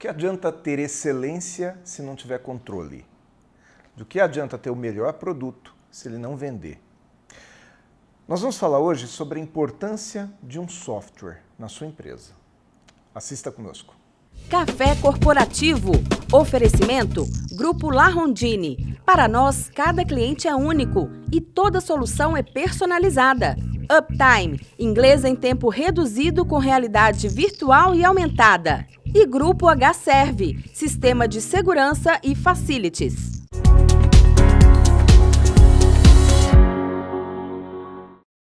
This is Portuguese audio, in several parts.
que adianta ter excelência se não tiver controle? Do que adianta ter o melhor produto se ele não vender? Nós vamos falar hoje sobre a importância de um software na sua empresa. Assista conosco. Café Corporativo. Oferecimento Grupo La Rondine. Para nós, cada cliente é único e toda solução é personalizada. Uptime, inglês em tempo reduzido com realidade virtual e aumentada. E Grupo H-Serve, sistema de segurança e facilities.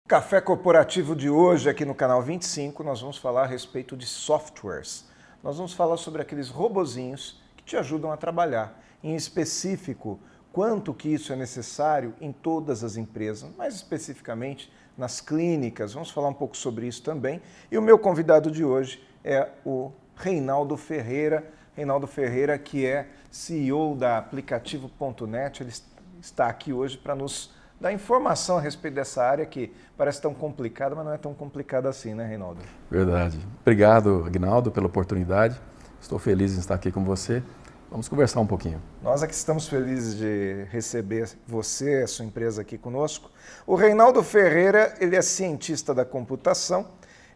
Café Corporativo de hoje, aqui no canal 25, nós vamos falar a respeito de softwares. Nós vamos falar sobre aqueles robozinhos que te ajudam a trabalhar. Em específico, quanto que isso é necessário em todas as empresas, mais especificamente nas clínicas. Vamos falar um pouco sobre isso também. E o meu convidado de hoje é o Reinaldo Ferreira. Reinaldo Ferreira, que é CEO da Aplicativo.net. Ele está aqui hoje para nos dar informação a respeito dessa área que parece tão complicada, mas não é tão complicada assim, né, Reinaldo? Verdade. Obrigado, Aguinaldo, pela oportunidade. Estou feliz em estar aqui com você. Vamos conversar um pouquinho. Nós aqui estamos felizes de receber você, a sua empresa aqui conosco. O Reinaldo Ferreira, ele é cientista da computação,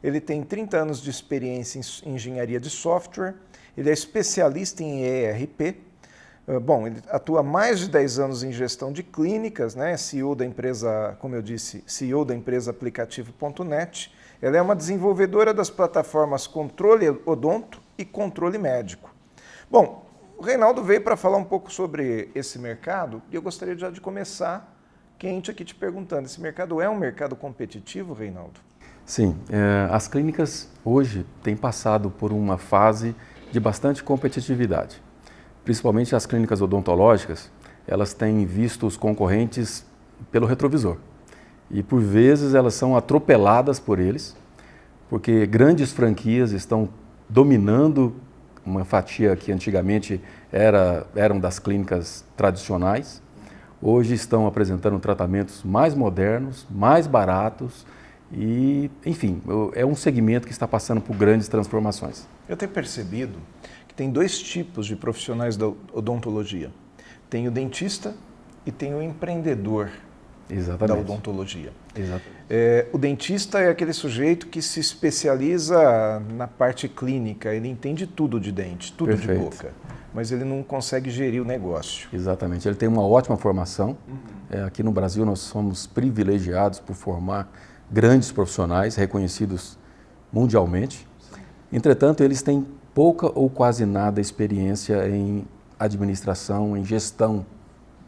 ele tem 30 anos de experiência em engenharia de software, ele é especialista em ERP. Bom, ele atua há mais de 10 anos em gestão de clínicas, né? CEO da empresa, como eu disse, CEO da empresa Aplicativo.net. Ela é uma desenvolvedora das plataformas Controle Odonto e Controle Médico. Bom, o Reinaldo veio para falar um pouco sobre esse mercado e eu gostaria já de começar quente aqui te perguntando, esse mercado é um mercado competitivo, Reinaldo? Sim, as clínicas hoje têm passado por uma fase de bastante competitividade. Principalmente as clínicas odontológicas, elas têm visto os concorrentes pelo retrovisor. E por vezes elas são atropeladas por eles, porque grandes franquias estão dominando uma fatia que antigamente eram das clínicas tradicionais. Hoje estão apresentando tratamentos mais modernos, mais baratos e, enfim, é um segmento que está passando por grandes transformações. Eu tenho percebido que tem dois tipos de profissionais da odontologia. Tem o dentista e tem o empreendedor. Exatamente. Da odontologia. Exatamente. O dentista é aquele sujeito que se especializa na parte clínica, ele entende tudo de dente, tudo Perfeito. De boca, mas ele não consegue gerir o negócio. Exatamente, ele tem uma ótima formação. Aqui no Brasil nós somos privilegiados por formar grandes profissionais reconhecidos mundialmente. Entretanto, eles têm pouca ou quase nada experiência em administração, em gestão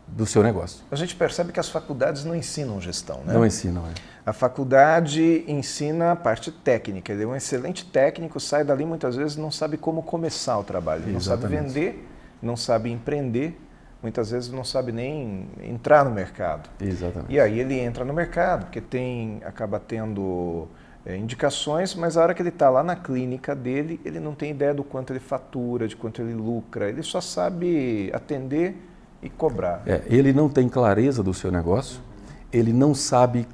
do seu negócio. A gente percebe que as faculdades não ensinam gestão, né? Não ensinam, A faculdade ensina a parte técnica. Ele é um excelente técnico, sai dali muitas vezes não sabe como começar o trabalho. Ele não sabe vender, não sabe empreender, muitas vezes não sabe nem entrar no mercado. Exatamente. E aí ele entra no mercado, porque acaba tendo indicações, mas a hora que ele está lá na clínica dele, ele não tem ideia do quanto ele fatura, de quanto ele lucra. Ele só sabe atender e cobrar. Ele não tem clareza do seu negócio, ele não sabe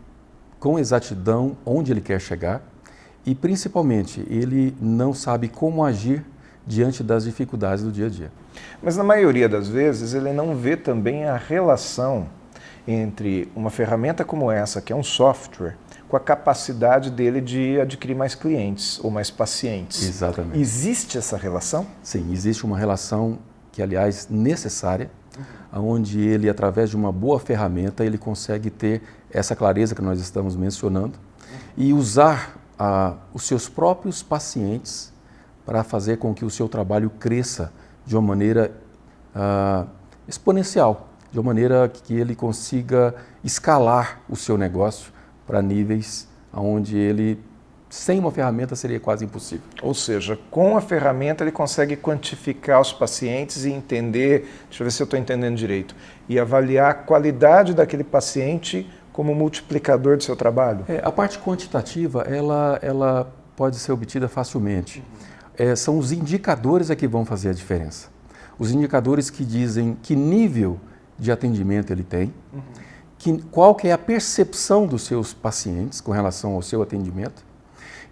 com exatidão onde ele quer chegar e, principalmente, ele não sabe como agir diante das dificuldades do dia a dia. Mas, na maioria das vezes, ele não vê também a relação entre uma ferramenta como essa, que é um software, com a capacidade dele de adquirir mais clientes ou mais pacientes. Exatamente. Existe essa relação? Sim, existe uma relação que, aliás, necessária, onde ele, através de uma boa ferramenta, ele consegue ter essa clareza que nós estamos mencionando e usar os seus próprios pacientes para fazer com que o seu trabalho cresça de uma maneira exponencial, de uma maneira que ele consiga escalar o seu negócio para níveis onde ele, sem uma ferramenta, seria quase impossível. Ou seja, com a ferramenta ele consegue quantificar os pacientes e entender, deixa eu ver se eu estou entendendo direito, e avaliar a qualidade daquele paciente como multiplicador do seu trabalho? A parte quantitativa, ela pode ser obtida facilmente. São os indicadores que vão fazer a diferença. Os indicadores que dizem que nível de atendimento ele tem, qual que é a percepção dos seus pacientes com relação ao seu atendimento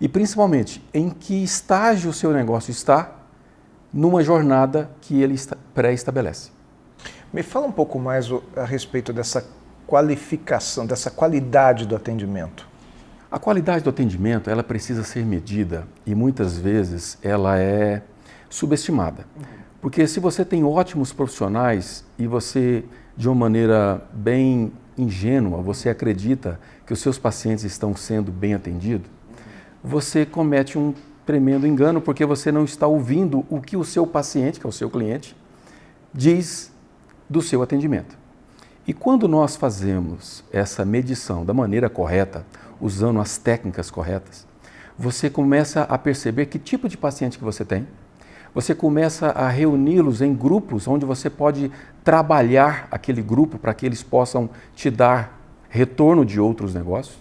e, principalmente, em que estágio o seu negócio está numa jornada que ele pré-estabelece. Me fala um pouco mais a respeito dessa qualificação, dessa qualidade do atendimento. A qualidade do atendimento, ela precisa ser medida e muitas vezes ela é subestimada. Porque se você tem ótimos profissionais e você, de uma maneira bem ingênua, você acredita que os seus pacientes estão sendo bem atendidos, você comete um tremendo engano porque você não está ouvindo o que o seu paciente, que é o seu cliente, diz do seu atendimento. E quando nós fazemos essa medição da maneira correta, usando as técnicas corretas, você começa a perceber que tipo de paciente que você tem, você começa a reuni-los em grupos onde você pode trabalhar aquele grupo para que eles possam te dar retorno de outros negócios.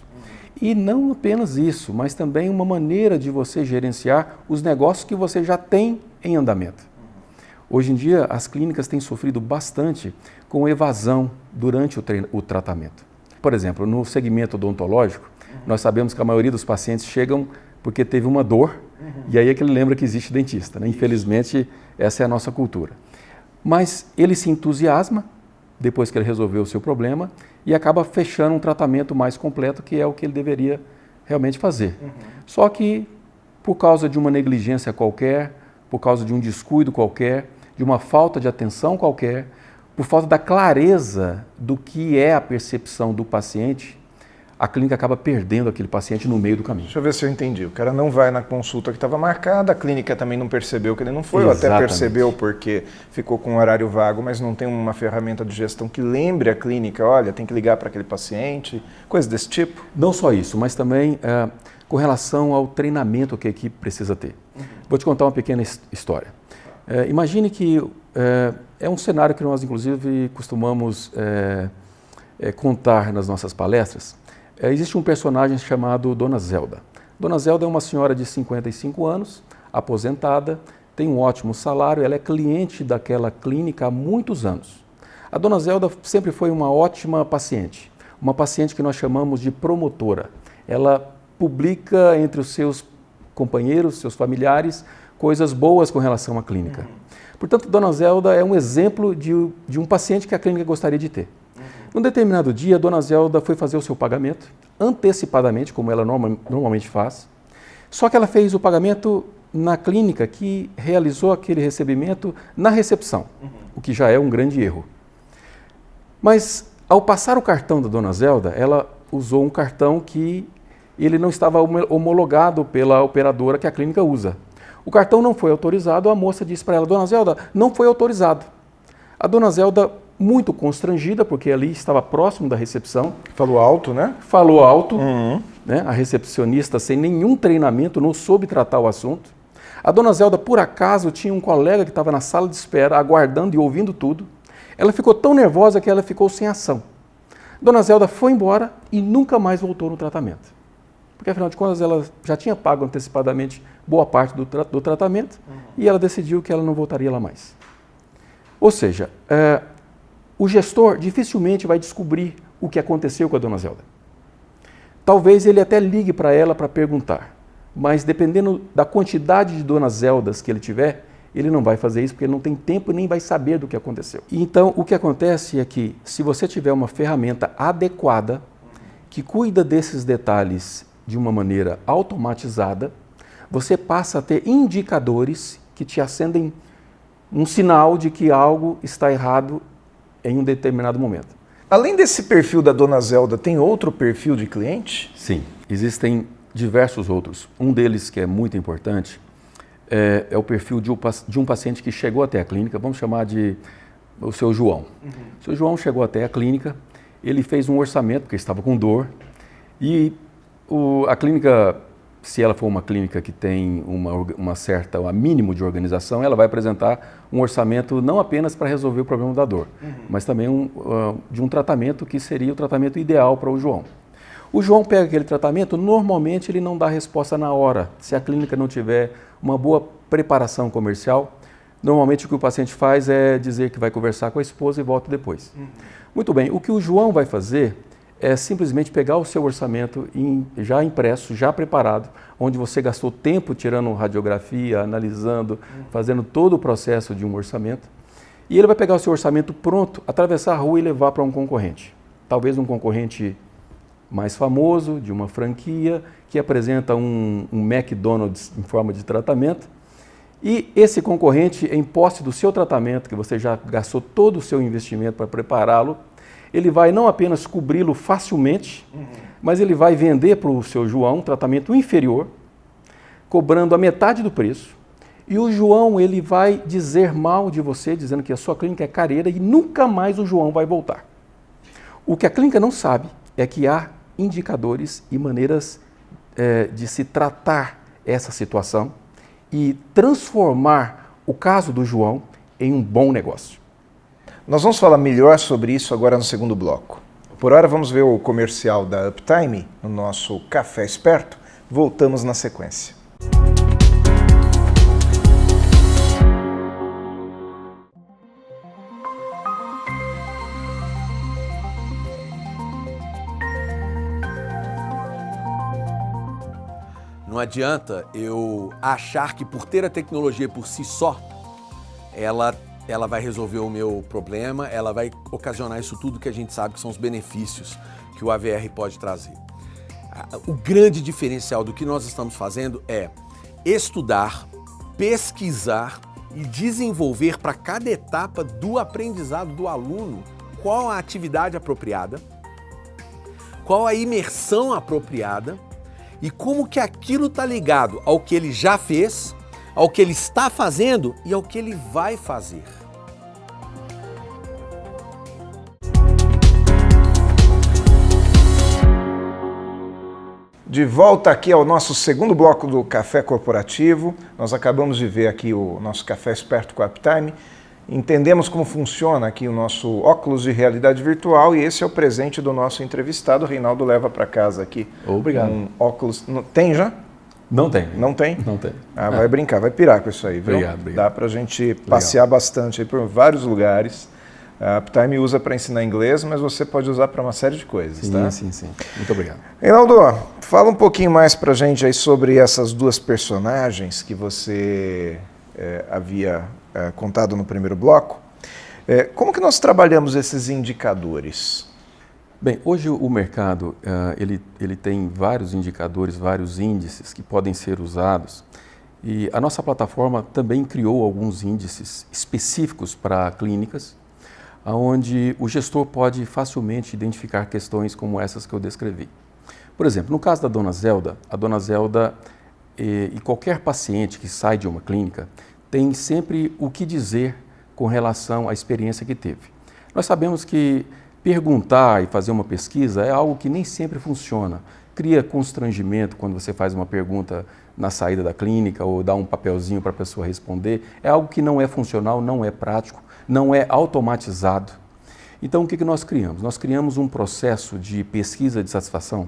E não apenas isso, mas também uma maneira de você gerenciar os negócios que você já tem em andamento. Hoje em dia, as clínicas têm sofrido bastante com evasão durante o tratamento. Por exemplo, no segmento odontológico, nós sabemos que a maioria dos pacientes chegam porque teve uma dor, e aí é que ele lembra que existe dentista, né? Infelizmente, essa é a nossa cultura. Mas ele se entusiasma depois que ele resolveu o seu problema e acaba fechando um tratamento mais completo, que é o que ele deveria realmente fazer. Só que, por causa de uma negligência qualquer, por causa de um descuido qualquer, de uma falta de atenção qualquer, por falta da clareza do que é a percepção do paciente, a clínica acaba perdendo aquele paciente no meio do caminho. Deixa eu ver se eu entendi. O cara não vai na consulta que estava marcada, a clínica também não percebeu que ele não foi, Exatamente. ou até percebeu porque ficou com um horário vago, mas não tem uma ferramenta de gestão que lembre a clínica, olha, tem que ligar para aquele paciente, coisa desse tipo? Não só isso, mas também com relação ao treinamento que a equipe precisa ter. Vou te contar uma pequena história. Imagine que é um cenário que nós, inclusive, costumamos contar nas nossas palestras. Existe um personagem chamado Dona Zelda. Dona Zelda é uma senhora de 55 anos, aposentada, tem um ótimo salário, ela é cliente daquela clínica há muitos anos. A Dona Zelda sempre foi uma ótima paciente, uma paciente que nós chamamos de promotora. Ela publica entre os seus companheiros, seus familiares, coisas boas com relação à clínica. Portanto, Dona Zelda é um exemplo de um paciente que a clínica gostaria de ter. Num determinado dia, a Dona Zelda foi fazer o seu pagamento, antecipadamente, como ela normalmente faz, só que ela fez o pagamento na clínica que realizou aquele recebimento na recepção, o que já é um grande erro. Mas, ao passar o cartão da Dona Zelda, ela usou um cartão que ele não estava homologado pela operadora que a clínica usa. O cartão não foi autorizado, a moça disse para ela, Dona Zelda, não foi autorizado. A Dona Zelda, muito constrangida, porque ali estava próximo da recepção. Falou alto, né? Falou alto, né? A recepcionista, sem nenhum treinamento, não soube tratar o assunto. A Dona Zelda, por acaso, tinha um colega que estava na sala de espera, aguardando e ouvindo tudo. Ela ficou tão nervosa que ela ficou sem ação. Dona Zelda foi embora e nunca mais voltou no tratamento. Porque, afinal de contas, ela já tinha pago antecipadamente boa parte do tratamento e ela decidiu que ela não voltaria lá mais. Ou seja, o gestor dificilmente vai descobrir o que aconteceu com a Dona Zelda. Talvez ele até ligue para ela para perguntar, mas dependendo da quantidade de Dona Zeldas que ele tiver, ele não vai fazer isso porque ele não tem tempo e nem vai saber do que aconteceu. Então, o que acontece é que, se você tiver uma ferramenta adequada, que cuida desses detalhes de uma maneira automatizada, você passa a ter indicadores que te acendem um sinal de que algo está errado em um determinado momento. Além desse perfil da Dona Zelda, tem outro perfil de cliente? Sim, existem diversos outros. Um deles que é muito importante é o perfil de um paciente que chegou até a clínica, vamos chamar de o seu João. O seu João chegou até a clínica, ele fez um orçamento, porque estava com dor, e a clínica, se ela for uma clínica que tem um mínimo de organização, ela vai apresentar um orçamento não apenas para resolver o problema da dor, mas também de um tratamento que seria o tratamento ideal para o João. O João pega aquele tratamento, normalmente ele não dá resposta na hora. Se a clínica não tiver uma boa preparação comercial, normalmente o que o paciente faz é dizer que vai conversar com a esposa e volta depois. Muito bem, o que o João vai fazer é simplesmente pegar o seu orçamento já impresso, já preparado, onde você gastou tempo tirando radiografia, analisando, fazendo todo o processo de um orçamento. E ele vai pegar o seu orçamento pronto, atravessar a rua e levar para um concorrente. Talvez um concorrente mais famoso, de uma franquia, que apresenta um McDonald's em forma de tratamento. E esse concorrente, em posse do seu tratamento, que você já gastou todo o seu investimento para prepará-lo, ele vai não apenas cobri-lo facilmente, mas ele vai vender para o seu João um tratamento inferior, cobrando a metade do preço. E o João ele vai dizer mal de você, dizendo que a sua clínica é careira e nunca mais o João vai voltar. O que a clínica não sabe é que há indicadores e maneiras de se tratar essa situação e transformar o caso do João em um bom negócio. Nós vamos falar melhor sobre isso agora no segundo bloco. Por hora vamos ver o comercial da Uptime no nosso Café Esperto. Voltamos na sequência. Não adianta eu achar que por ter a tecnologia por si só, ela vai resolver o meu problema, ela vai ocasionar isso tudo que a gente sabe que são os benefícios que o AVR pode trazer. O grande diferencial do que nós estamos fazendo é estudar, pesquisar e desenvolver para cada etapa do aprendizado do aluno qual a atividade apropriada, qual a imersão apropriada e como que aquilo está ligado ao que ele já fez, ao que ele está fazendo e ao que ele vai fazer. De volta aqui ao nosso segundo bloco do Café Corporativo. Nós acabamos de ver aqui o nosso Café Esperto com a Uptime. Entendemos como funciona aqui o nosso óculos de realidade virtual e esse é o presente do nosso entrevistado. O Reinaldo leva para casa aqui. Obrigado. Um óculos. Tem já? Não tem. Não tem? Não tem. Vai brincar, vai pirar com isso aí, viu? Obrigado. Dá para a gente passear bastante aí por vários lugares. A Uptime usa para ensinar inglês, mas você pode usar para uma série de coisas, sim, tá? Sim. Muito obrigado. Reinaldo, fala um pouquinho mais para a gente aí sobre essas duas personagens que você havia contado no primeiro bloco. Como que nós trabalhamos esses indicadores? Bem, hoje o mercado ele tem vários indicadores, vários índices que podem ser usados e a nossa plataforma também criou alguns índices específicos para clínicas, onde o gestor pode facilmente identificar questões como essas que eu descrevi. Por exemplo, no caso da Dona Zelda, a Dona Zelda e qualquer paciente que sai de uma clínica tem sempre o que dizer com relação à experiência que teve. Nós sabemos que perguntar e fazer uma pesquisa é algo que nem sempre funciona. Cria constrangimento quando você faz uma pergunta na saída da clínica ou dá um papelzinho para a pessoa responder. É algo que não é funcional, não é prático, não é automatizado. Então, o que nós criamos? Nós criamos um processo de pesquisa de satisfação,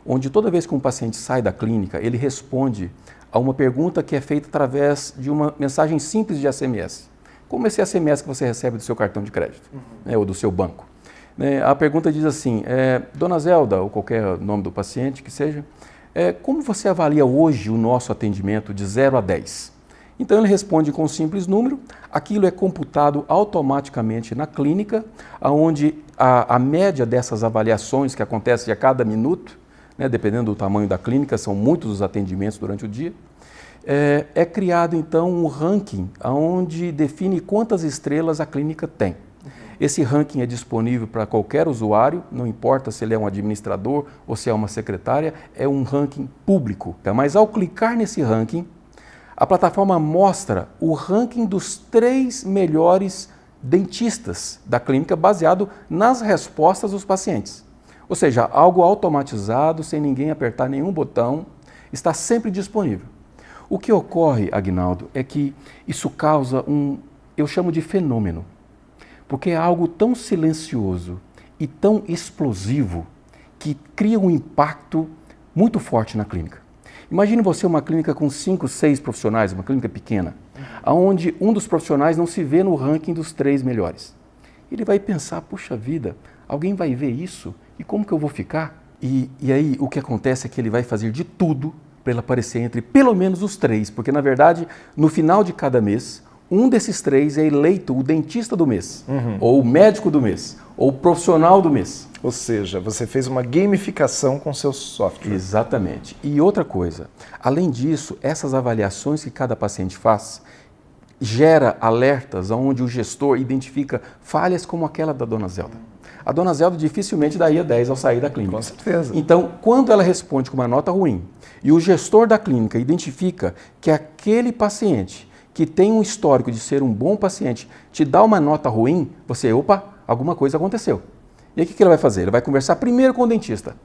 onde toda vez que um paciente sai da clínica, ele responde a uma pergunta que é feita através de uma mensagem simples de SMS. Como esse SMS que você recebe do seu cartão de crédito, ou do seu banco. A pergunta diz assim, Dona Zelda, ou qualquer nome do paciente que seja, como você avalia hoje o nosso atendimento de 0 a 10? Então ele responde com um simples número, aquilo é computado automaticamente na clínica, onde a média dessas avaliações que acontecem a cada minuto, dependendo do tamanho da clínica, são muitos os atendimentos durante o dia, é criado então um ranking onde define quantas estrelas a clínica tem. Esse ranking é disponível para qualquer usuário, não importa se ele é um administrador ou se é uma secretária, é um ranking público. Mas ao clicar nesse ranking, a plataforma mostra o ranking dos 3 melhores dentistas da clínica baseado nas respostas dos pacientes. Ou seja, algo automatizado, sem ninguém apertar nenhum botão, está sempre disponível. O que ocorre, Aguinaldo, é que isso causa eu chamo de fenômeno, porque é algo tão silencioso e tão explosivo que cria um impacto muito forte na clínica. Imagine você uma clínica com 5, 6 profissionais, uma clínica pequena, onde um dos profissionais não se vê no ranking dos 3 melhores. Ele vai pensar, puxa vida, alguém vai ver isso E como que eu vou ficar? E aí o que acontece é que ele vai fazer de tudo para ele aparecer entre pelo menos os 3, porque na verdade, no final de cada mês, um desses 3 é eleito o dentista do mês, ou o médico do mês, ou o profissional do mês. Ou seja, você fez uma gamificação com seu software. Exatamente. E outra coisa, além disso, essas avaliações que cada paciente faz gera alertas onde o gestor identifica falhas como aquela da dona Zelda. A dona Zelda dificilmente daria 10 ao sair da clínica. Com certeza. Então, quando ela responde com uma nota ruim e o gestor da clínica identifica que aquele paciente que tem um histórico de ser um bom paciente te dá uma nota ruim, você, opa, alguma coisa aconteceu. E aí o que ele vai fazer? Ele vai conversar primeiro com o dentista.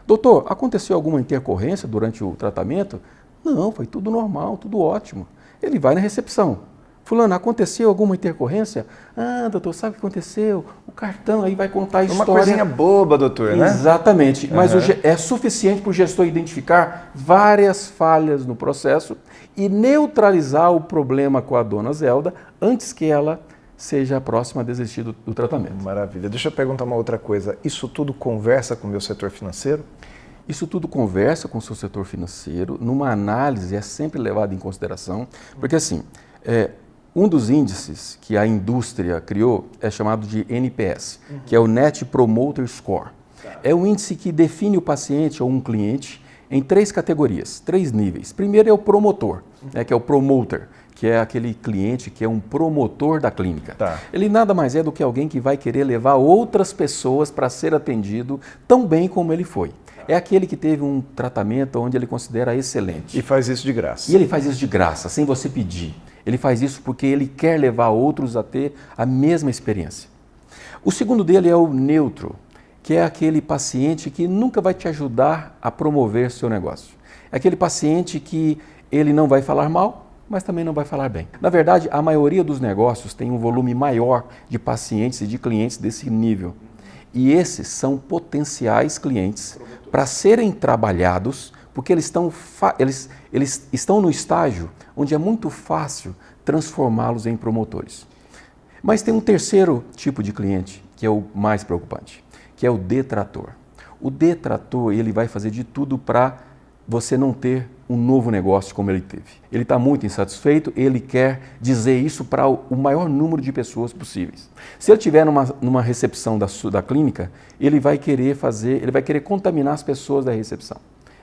Doutor, aconteceu alguma intercorrência durante o tratamento? Não, foi tudo normal, tudo ótimo. Ele vai na recepção. Fulano, aconteceu alguma intercorrência? Ah, doutor, sabe o que aconteceu? O cartão aí vai contar a história. Uma coisinha boba, doutor, né? Exatamente, mas é suficiente para o gestor identificar várias falhas no processo e neutralizar o problema com a dona Zelda antes que ela seja a próxima a desistir do tratamento. Maravilha. Deixa eu perguntar uma outra coisa. Isso tudo conversa com o meu setor financeiro? Isso tudo conversa com o seu setor financeiro, numa análise é sempre levado em consideração, porque assim, um dos índices que a indústria criou é chamado de NPS, que é o Net Promoter Score. É um índice que define o paciente ou um cliente em 3 categorias, 3 níveis. Primeiro é o promotor, que é o promoter, que é aquele cliente que é um promotor da clínica. Tá. Ele nada mais é do que alguém que vai querer levar outras pessoas para ser atendido tão bem como ele foi. É aquele que teve um tratamento onde ele considera excelente. E faz isso de graça. E ele faz isso de graça, sem você pedir. Ele faz isso porque ele quer levar outros a ter a mesma experiência. O segundo dele é o neutro, que é aquele paciente que nunca vai te ajudar a promover seu negócio. É aquele paciente que ele não vai falar mal, mas também não vai falar bem. Na verdade, a maioria dos negócios tem um volume maior de pacientes e de clientes desse nível. E esses são potenciais clientes para serem trabalhados, porque eles estão no estágio onde é muito fácil transformá-los em promotores. Mas tem um terceiro tipo de cliente, que é o mais preocupante, que é o detrator. O detrator, ele vai fazer de tudo para você não ter um novo negócio como ele teve. Ele está muito insatisfeito, ele quer dizer isso para o maior número de pessoas possíveis. Se ele estiver numa recepção da clínica, ele vai querer contaminar as pessoas da recepção,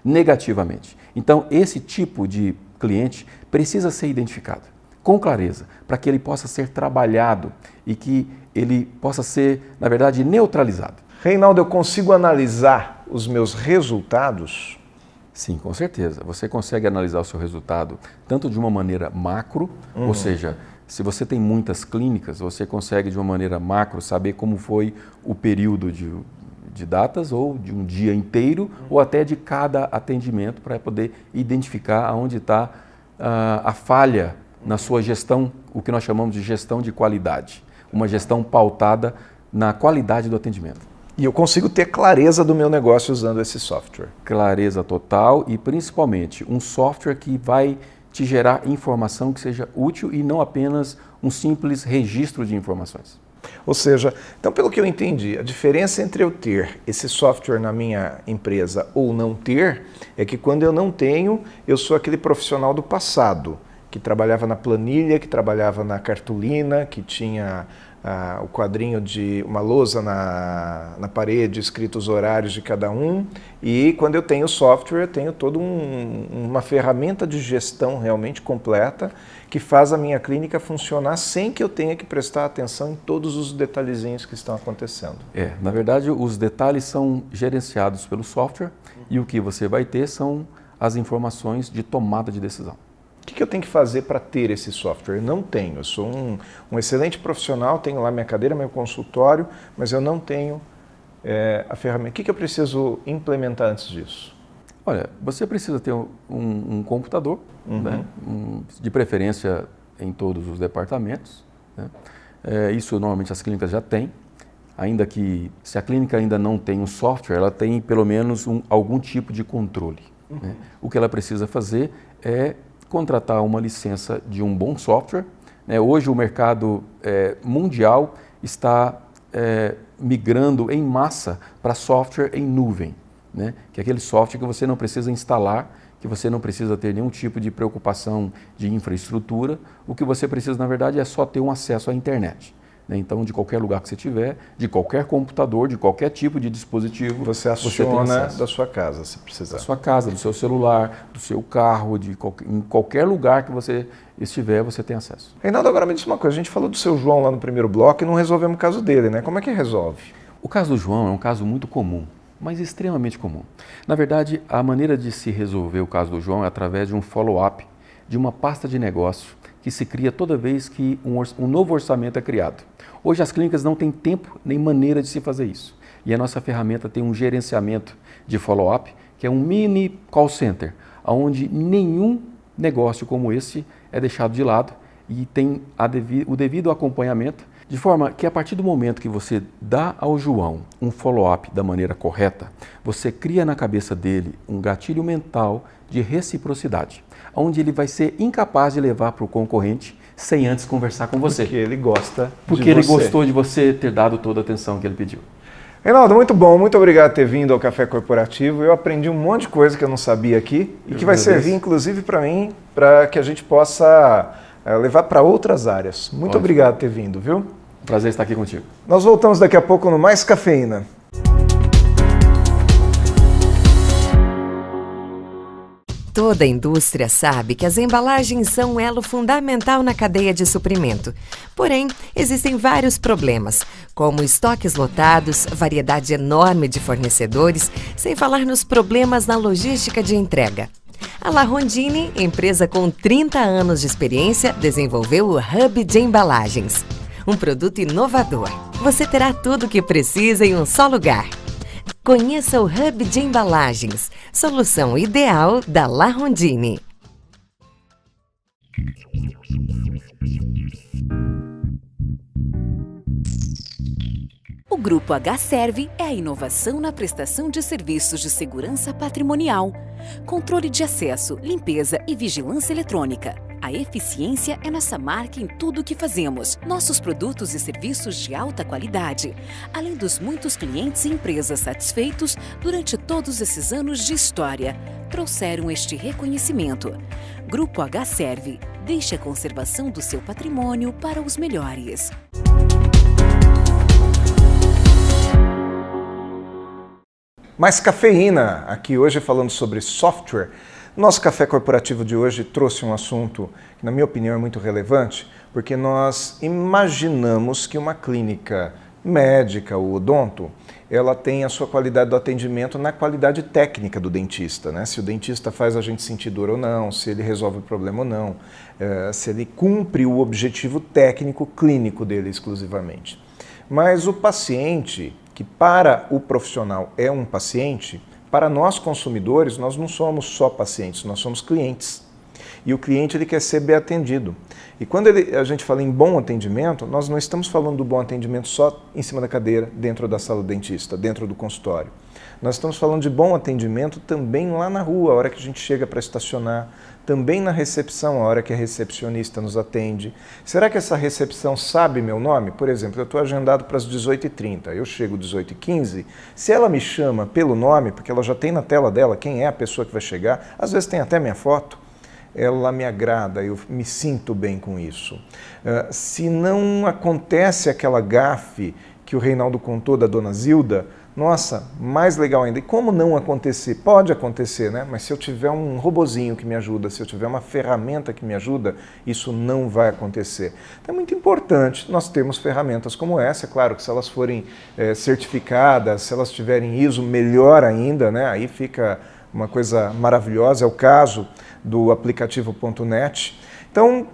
negativamente. Então, esse tipo de cliente precisa ser identificado com clareza, para que ele possa ser trabalhado e que ele possa ser, na verdade, neutralizado. Reinaldo, eu consigo analisar os meus resultados? Sim, com certeza. Você consegue analisar o seu resultado tanto de uma maneira macro, ou seja, se você tem muitas clínicas, você consegue de uma maneira macro saber como foi o período de datas ou de um dia inteiro ou até de cada atendimento para poder identificar aonde está a falha na sua gestão, o que nós chamamos de gestão de qualidade, uma gestão pautada na qualidade do atendimento. E eu consigo ter clareza do meu negócio usando esse software. Clareza total e principalmente um software que vai te gerar informação que seja útil e não apenas um simples registro de informações. Ou seja, então pelo que eu entendi, a diferença entre eu ter esse software na minha empresa ou não ter, é que quando eu não tenho, eu sou aquele profissional do passado, que trabalhava na planilha, que trabalhava na cartolina, que tinha o quadrinho de uma lousa na parede, escrito os horários de cada um, e quando eu tenho software, eu tenho toda uma ferramenta de gestão realmente completa que faz a minha clínica funcionar sem que eu tenha que prestar atenção em todos os detalhezinhos que estão acontecendo. Na verdade, os detalhes são gerenciados pelo software e o que você vai ter são as informações de tomada de decisão. O que eu tenho que fazer para ter esse software? Eu não tenho. Eu sou um excelente profissional, tenho lá minha cadeira, meu consultório, mas eu não tenho a ferramenta. O que eu preciso implementar antes disso? Olha, você precisa ter um computador, né? De preferência em todos os departamentos, né? Isso normalmente as clínicas já têm, ainda que se a clínica ainda não tem um software, ela tem pelo menos algum tipo de controle. Né? O que ela precisa fazer é contratar uma licença de um bom software. Hoje o mercado mundial está migrando em massa para software em nuvem, né? Que é aquele software que você não precisa instalar, que você não precisa ter nenhum tipo de preocupação de infraestrutura. O que você precisa, na verdade, é só ter um acesso à internet. Então, de qualquer lugar que você tiver, de qualquer computador, de qualquer tipo de dispositivo, você aciona da sua casa, se precisar. Da sua casa, do seu celular, do seu carro, em qualquer lugar que você estiver, você tem acesso. Reinaldo, agora me diz uma coisa, a gente falou do seu João lá no primeiro bloco e não resolvemos o caso dele, né? Como é que resolve? O caso do João é um caso muito comum, mas extremamente comum. Na verdade, a maneira de se resolver o caso do João é através de um follow-up, de uma pasta de negócio que se cria toda vez que um novo orçamento é criado. Hoje as clínicas não têm tempo nem maneira de se fazer isso. E a nossa ferramenta tem um gerenciamento de follow-up, que é um mini call center, onde nenhum negócio como esse é deixado de lado e tem o devido acompanhamento, de forma que a partir do momento que você dá ao João um follow-up da maneira correta, você cria na cabeça dele um gatilho mental de reciprocidade, onde ele vai ser incapaz de levar para o concorrente sem antes conversar com você. Porque ele gosta Porque ele gostou de você ter dado toda a atenção que ele pediu. Reinaldo, muito bom, muito obrigado por ter vindo ao Café Corporativo. Eu aprendi um monte de coisa que eu não sabia aqui e que vai servir, inclusive, para mim, para que a gente possa levar para outras áreas. Muito obrigado por ter vindo, viu? Prazer estar aqui contigo. Nós voltamos daqui a pouco no Mais Cafeína. Toda a indústria sabe que as embalagens são um elo fundamental na cadeia de suprimento. Porém, existem vários problemas, como estoques lotados, variedade enorme de fornecedores, sem falar nos problemas na logística de entrega. A La Rondine, empresa com 30 anos de experiência, desenvolveu o Hub de Embalagens. Um produto inovador. Você terá tudo o que precisa em um só lugar. Conheça o Hub de Embalagens, solução ideal da La Rondine. O Grupo H-Serve é a inovação na prestação de serviços de segurança patrimonial, controle de acesso, limpeza e vigilância eletrônica. A eficiência é nossa marca em tudo o que fazemos. Nossos produtos e serviços de alta qualidade, além dos muitos clientes e empresas satisfeitos durante todos esses anos de história, trouxeram este reconhecimento. Grupo H-Serve, deixe a conservação do seu patrimônio para os melhores. Mais Cafeína, aqui hoje falando sobre software. Nosso Café Corporativo de hoje trouxe um assunto que, na minha opinião, é muito relevante, porque nós imaginamos que uma clínica médica, o odonto, ela tem a sua qualidade do atendimento na qualidade técnica do dentista, né? Se o dentista faz a gente sentir dor ou não, se ele resolve o problema ou não, se ele cumpre o objetivo técnico clínico dele exclusivamente. Mas o paciente, que para o profissional é um paciente, para nós consumidores, nós não somos só pacientes, nós somos clientes. E o cliente ele quer ser bem atendido. E quando a gente fala em bom atendimento, nós não estamos falando do bom atendimento só em cima da cadeira, dentro da sala do dentista, dentro do consultório. Nós estamos falando de bom atendimento também lá na rua, a hora que a gente chega para estacionar, também na recepção, a hora que a recepcionista nos atende. Será que essa recepção sabe meu nome? Por exemplo, eu estou agendado para as 18h30, eu chego às 18h15, se ela me chama pelo nome, porque ela já tem na tela dela quem é a pessoa que vai chegar, às vezes tem até minha foto, ela me agrada, eu me sinto bem com isso. Se não acontece aquela gafe que o Reinaldo contou da dona Zilda, nossa, mais legal ainda. E como não acontecer? Pode acontecer, né? Mas se eu tiver um robozinho que me ajuda, se eu tiver uma ferramenta que me ajuda, isso não vai acontecer. Então é muito importante nós termos ferramentas como essa. É claro que se elas forem certificadas, se elas tiverem ISO, melhor ainda, né? Aí fica uma coisa maravilhosa. É o caso do aplicativo.net. Então,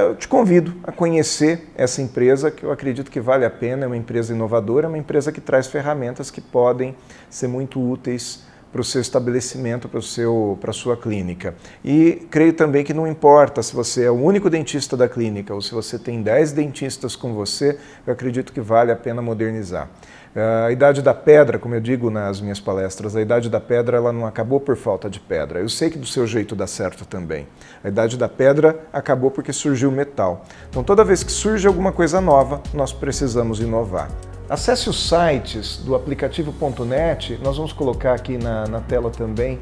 eu te convido a conhecer essa empresa, que eu acredito que vale a pena, é uma empresa inovadora, é uma empresa que traz ferramentas que podem ser muito úteis para o seu estabelecimento, para a sua clínica. E creio também que não importa se você é o único dentista da clínica ou se você tem 10 dentistas com você, eu acredito que vale a pena modernizar. A idade da pedra, como eu digo nas minhas palestras, a idade da pedra ela não acabou por falta de pedra. Eu sei que do seu jeito dá certo também. A idade da pedra acabou porque surgiu o metal. Então toda vez que surge alguma coisa nova, nós precisamos inovar. Acesse os sites do aplicativo.net, nós vamos colocar aqui na tela também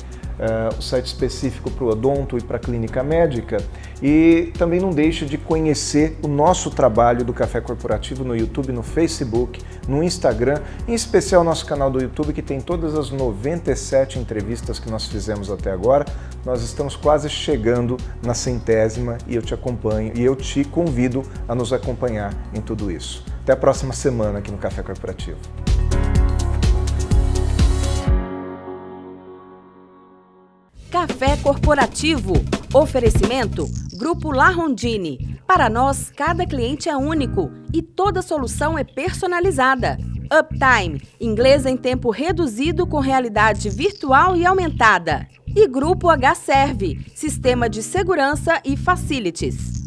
o site específico para o odonto e para a clínica médica, e também não deixe de conhecer o nosso trabalho do Café Corporativo no YouTube, no Facebook, no Instagram, em especial o nosso canal do YouTube, que tem todas as 97 entrevistas que nós fizemos até agora. Nós estamos quase chegando na 100ª e eu te acompanho e eu te convido a nos acompanhar em tudo isso. Até a próxima semana aqui no Café Corporativo. Café Corporativo. Oferecimento Grupo La Rondine. Para nós, cada cliente é único e toda solução é personalizada. Uptime, inglês em tempo reduzido com realidade virtual e aumentada. E Grupo HServe, sistema de segurança e facilities.